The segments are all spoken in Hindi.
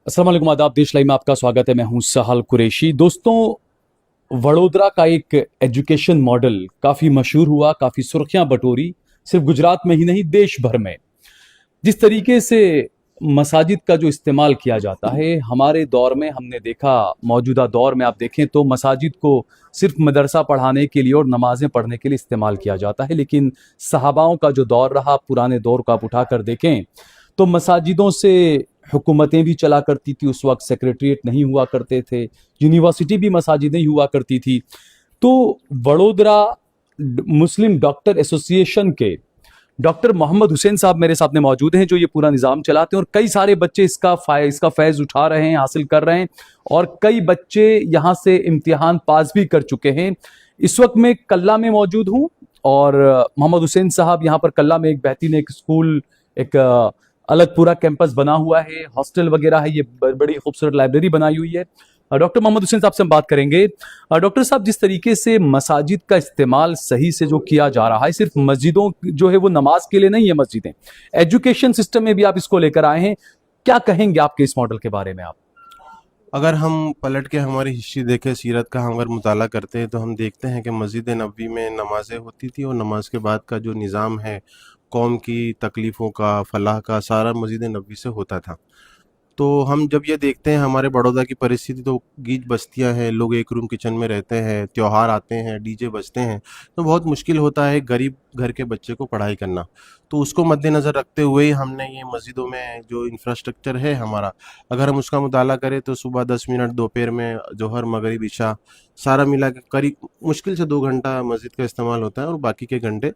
अस्सलाम वालेकुम, आदाब। देश लाइव में आपका स्वागत है। मैं हूं सहल कुरैशी। दोस्तों, वडोदरा का एक एजुकेशन मॉडल काफी मशहूर हुआ, काफी सुर्खियां बटोरी, सिर्फ गुजरात में ही नहीं देश भर में। जिस तरीके से मसाजिद का जो इस्तेमाल किया जाता है, हमारे दौर में हमने देखा, मौजूदा दौर में आप देखें तो मसाजिद को सिर्फ मदरसा पढ़ाने के लिए और नमाजें पढ़ने के लिए इस्तेमाल किया जाता है। लेकिन सहाबाओं का जो दौर रहा, पुराने दौर को आप उठाकर देखें तो मसाजिदों से हुकूमतें भी चला करती थी। उस वक्त सेक्रेटरीट नहीं हुआ करते थे, यूनिवर्सिटी भी मसाजिदें ही हुआ करती थी। तो वडोदरा मुस्लिम डॉक्टर एसोसिएशन के डॉक्टर मोहम्मद हुसैन साहब मेरे सामने मौजूद हैं, जो ये पूरा निज़ाम चलाते हैं, और कई सारे बच्चे इसका फैज़ उठा रहे हैं, हासिल कर रहे हैं, और कई बच्चे यहाँ से इम्तिहान पास भी कर चुके हैं। इस वक्त मैं कल्ला में मौजूद हूँ और मोहम्मद हुसैन साहब यहाँ पर कल्ला में एक बेहतरीन एक स्कूल, एक अलग पूरा कैंपस बना हुआ है, हॉस्टल वगैरह है, ये बड़ी खूबसूरत लाइब्रेरी बनाई हुई है। डॉक्टर मोहम्मद हुसैन साहब से हम बात करेंगे। डॉक्टर साहब, जिस तरीके से मसाजिद का इस्तेमाल सही से जो किया जा रहा है, सिर्फ मस्जिदों जो है वो नमाज के लिए नहीं है, मस्जिदें एजुकेशन सिस्टम में भी आप इसको लेकर आए हैं, क्या कहेंगे आपके इस मॉडल के बारे में आप? अगर हम पलट के हमारी हिस्ट्री देखें, सीरत का हम अगर मुताला करते हैं तो हम देखते हैं कि मस्जिद नबवी में नमाज़ें होती थी और नमाज के बाद का जो निज़ाम है कौम की तकलीफ़ों का, फलाह का, सारा मस्जिद नबवी से होता था। तो हम जब ये देखते हैं हमारे बड़ौदा की परिस्थिति, तो गीच बस्तियां हैं, लोग एक रूम किचन में रहते हैं, त्योहार आते हैं, डीजे बजते हैं, तो बहुत मुश्किल होता है गरीब घर के बच्चे को पढ़ाई करना। तो उसको मद्देनज़र रखते हुए ही हमने ये मस्जिदों में जो इंफ्रास्ट्रक्चर है हमारा, अगर हम उसका मुताला करें तो सुबह 10 मिनट, दोपहर में जोहर, मगरिब, इशा, सारा मिला के करीब मुश्किल से 2 घंटा मस्जिद का इस्तेमाल होता है और बाकी के घंटे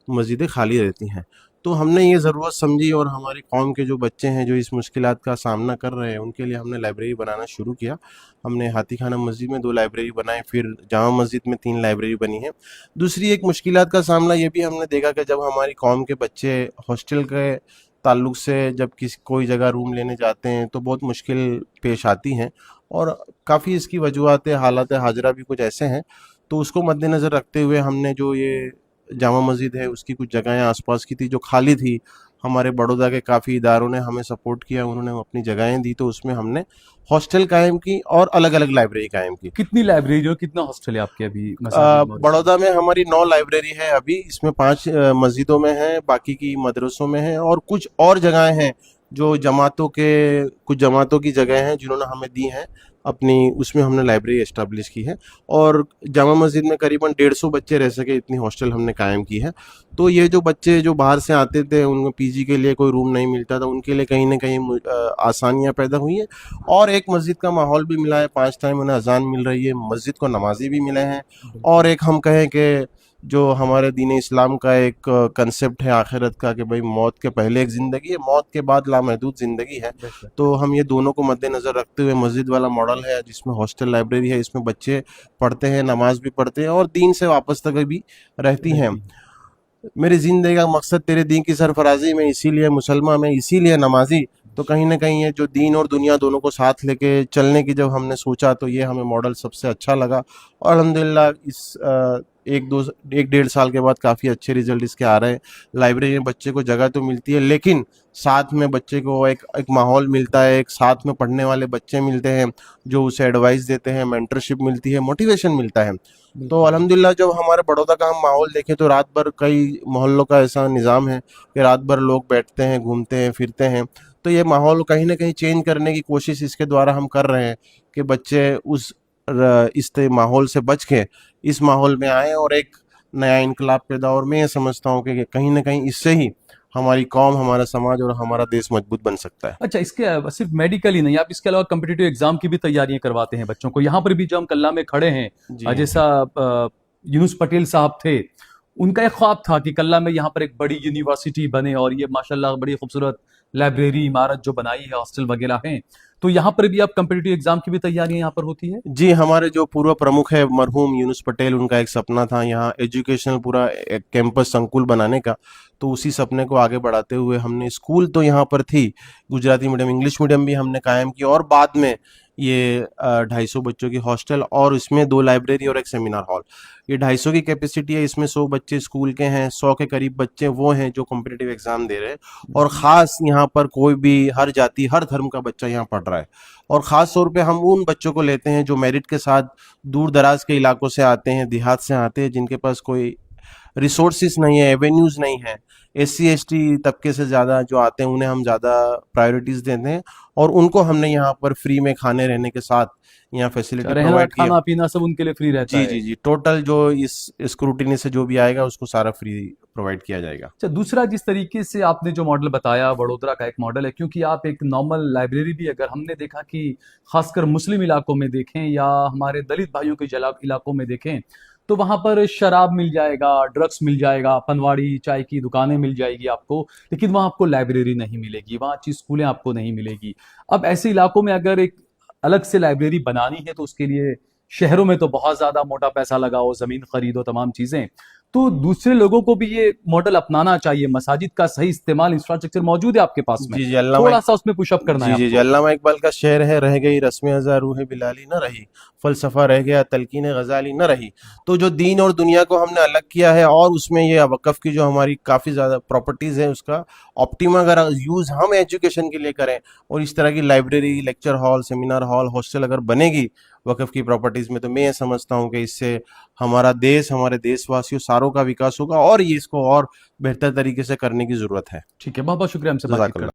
मस्जिदें खाली रहती हैं। तो हमने ये ज़रूरत समझी और हमारी कौम के जो बच्चे हैं जो इस मुश्किलात का सामना कर रहे हैं, उनके लिए हमने लाइब्रेरी बनाना शुरू किया। हमने हाथी खाना मस्जिद में 2 लाइब्रेरी बनाई, फिर जामा मस्जिद में 3 लाइब्रेरी बनी है। दूसरी एक मुश्किलात का सामना ये भी हमने देखा कि जब हमारी कौम के बच्चे हॉस्टल के ताल्लुक से जब कोई जगह रूम लेने जाते हैं तो बहुत मुश्किल पेश आती हैं, और काफ़ी इसकी वजूहत हालात हाजरा भी कुछ ऐसे हैं। तो उसको मद्देनज़र रखते हुए हमने जो ये जामा मस्जिद है उसकी कुछ जगहें आसपास की थी जो खाली थी, हमारे बड़ौदा के काफ़ी इदारों ने हमें सपोर्ट किया, उन्होंने अपनी जगहें दी, तो उसमें हमने हॉस्टल कायम की और अलग अलग लाइब्रेरी कायम की। कितनी लाइब्रेरी और कितना हॉस्टल है आपके अभी मसाजिद में? बड़ौदा में हमारी 9 लाइब्रेरी है अभी, इसमें 5 मस्जिदों में है, बाकी की मदरसों में है, और कुछ और जगहें हैं जो कुछ जमातों की जगह हैं जिन्होंने हमें दी हैं अपनी, उसमें हमने लाइब्रेरी इस्टेब्लिश की है। और जामा मस्जिद में करीबन 150 बच्चे रह सके इतनी हॉस्टल हमने कायम की है। तो ये जो बच्चे जो बाहर से आते थे, उनको पीजी के लिए कोई रूम नहीं मिलता था, उनके लिए कहीं ना कहीं आसानियाँ पैदा हुई हैं, और एक मस्जिद का माहौल भी मिला है, 5 टाइम उन्हें अजान मिल रही है, मस्जिद को नमाजी भी मिले हैं, और एक हम कहें कि जो हमारे दीन इस्लाम का एक कंसेप्ट है आखिरत का कि भाई मौत के पहले एक ज़िंदगी है, मौत के बाद लामहदूद ज़िंदगी है। तो हम ये दोनों को मद्देनज़र रखते हुए मस्जिद वाला मॉडल है जिसमें हॉस्टल लाइब्रेरी है, इसमें बच्चे पढ़ते हैं, नमाज भी पढ़ते हैं और दीन से वापस तक भी रहती हैं। मेरी ज़िंदगी का मकसद तेरे दीन की सरफराजी में, इसीलिए मुसलमान में, इसीलिए नमाजी। तो कहीं ना कहीं ये जो दीन और दुनिया दोनों को साथ लेके चलने की जब हमने सोचा तो ये हमें मॉडल सबसे अच्छा लगा, और अल्हम्दुलिल्लाह इस 1-1.5 साल के बाद काफ़ी अच्छे रिजल्ट इसके आ रहे हैं। लाइब्रेरी में बच्चे को जगह तो मिलती है, लेकिन साथ में बच्चे को एक माहौल मिलता है, एक साथ में पढ़ने वाले बच्चे मिलते हैं जो उसे एडवाइस देते हैं, मेंटरशिप मिलती है, मोटिवेशन मिलता है। तो अल्हम्दुलिल्लाह जब हमारे बड़ौदा का हम माहौल देखें तो रात भर कई मोहल्लों का ऐसा निज़ाम है कि रात भर लोग बैठते हैं, घूमते हैं, फिरते हैं। तो ये माहौल कहीं ना कहीं चेंज करने की कोशिश इसके द्वारा हम कर रहे हैं कि बच्चे इस माहौल से बच के इस माहौल में आए और एक नया इनकलाब पैदा। और मैं ये समझता हूँ कि कहीं ना कहीं इससे ही हमारी कौम, हमारा समाज और हमारा देश मजबूत बन सकता है। अच्छा, इसके सिर्फ मेडिकल ही नहीं, आप इसके अलावा कम्पिटिटिव एग्जाम की भी तैयारियां करवाते हैं बच्चों को। यहाँ पर भी जो हम कल्ला में खड़े हैं, जी जैसा यूनुस पटेल साहब थे, उनका एक ख्वाब था कि कल्ला में यहाँ पर एक बड़ी यूनिवर्सिटी बने, और ये माशाल्लाह बड़ी खूबसूरत लाइब्रेरी इमारत जो बनाई है, हॉस्टल वगैरह हैं। तो यहाँ पर भी आप कम्पिटिटिव एग्जाम की भी तैयारियां यहाँ पर होती है? जी, हमारे जो पूर्व प्रमुख है मरहूम यूनुस पटेल, उनका एक सपना था यहाँ एजुकेशनल पूरा एक कैंपस संकुल बनाने का। तो उसी सपने को आगे बढ़ाते हुए हमने स्कूल तो यहाँ पर थी, गुजराती मीडियम, इंग्लिश मीडियम भी हमने कायम की, और बाद में ये 250 बच्चों की हॉस्टल और इसमें 2 लाइब्रेरी और एक सेमिनार हॉल। ये 250 की कैपेसिटी है, इसमें 100 बच्चे स्कूल के हैं, 100 के करीब बच्चे वो हैं जो कॉम्पिटिटिव एग्जाम दे रहे हैं। और ख़ास यहाँ पर कोई भी हर जाति हर धर्म का बच्चा यहाँ पढ़ रहा है। और ख़ास तौर पे हम उन बच्चों को लेते हैं जो मेरिट के साथ दूर दराज के इलाकों से आते हैं, देहात से आते हैं, जिनके पास कोई रिसोर्सेज नहीं है, एवेन्यूज़ नहीं है। एससी एसटी तबके से ज़्यादा जो आते हैं उन्हें हम ज़्यादा प्रायोरिटीज़ देते हैं और उनको हमने यहाँ पर फ्री में खाने रहने के साथ यहाँ फैसिलिटी रहना प्रोवाइड की है। खाना पीना सब उनके लिए फ्री रहता जी है। जी जी, टोटल जो इस स्क्रूटिनी से जो भी आएगा उसको सारा फ्री प्रोवाइड किया जाएगा। अच्छा, दूसरा जिस तरीके से आपने जो मॉडल बताया वडोदरा का एक मॉडल है, क्योंकि आप एक नॉर्मल लाइब्रेरी भी अगर हमने देखा कि खासकर मुस्लिम इलाकों में देखें या हमारे दलित भाइयों के इलाकों में देखें, तो वहां पर शराब मिल जाएगा, ड्रग्स मिल जाएगा, पनवाड़ी चाय की दुकानें मिल जाएगी आपको, लेकिन वहां आपको लाइब्रेरी नहीं मिलेगी, वहां अच्छी स्कूलें आपको नहीं मिलेगी। अब ऐसे इलाकों में अगर एक अलग से लाइब्रेरी बनानी है तो उसके लिए शहरों में तो बहुत ज्यादा मोटा पैसा लगाओ, जमीन खरीदो, तमाम चीजें। तो दूसरे लोगों को भी ये मॉडल अपनाना चाहिए। मसाजिद का सही इस्तेमाल, इंफ्रास्ट्रक्चर मौजूद है आपके पास में, जी जी, अल्लामा थोड़ा सा उसमें पुशअप करना है जी जी जी, आपको। अल्लामा इकबाल का शेर है, रह गई रस्में अज़ा रूह बिलाली न रही, फलसफा रह गया तलकीन गजाली न रही। तो जो दीन और दुनिया को हमने अलग किया है और उसमें ये वक़फ़ की जो हमारी काफ़ी ज़्यादा प्रॉपर्टीज़ है उसका ऑप्टिमा अगर यूज़ हम एजुकेशन के लिए करें और इस तरह की library, lecture hall, seminar hall, hostel अगर बनेगी वक़फ़ की प्रॉपर्टीज़ में, तो मैं ये समझता हूँ कि इससे हमारा देश, हमारे देशवासियों सारों का विकास होगा और ये इसको और बेहतर तरीके से करने की ज़रूरत है। ठीक है, बहुत बहुत शुक्रिया हमसे बातचीत करने जज़ाकल्लाह।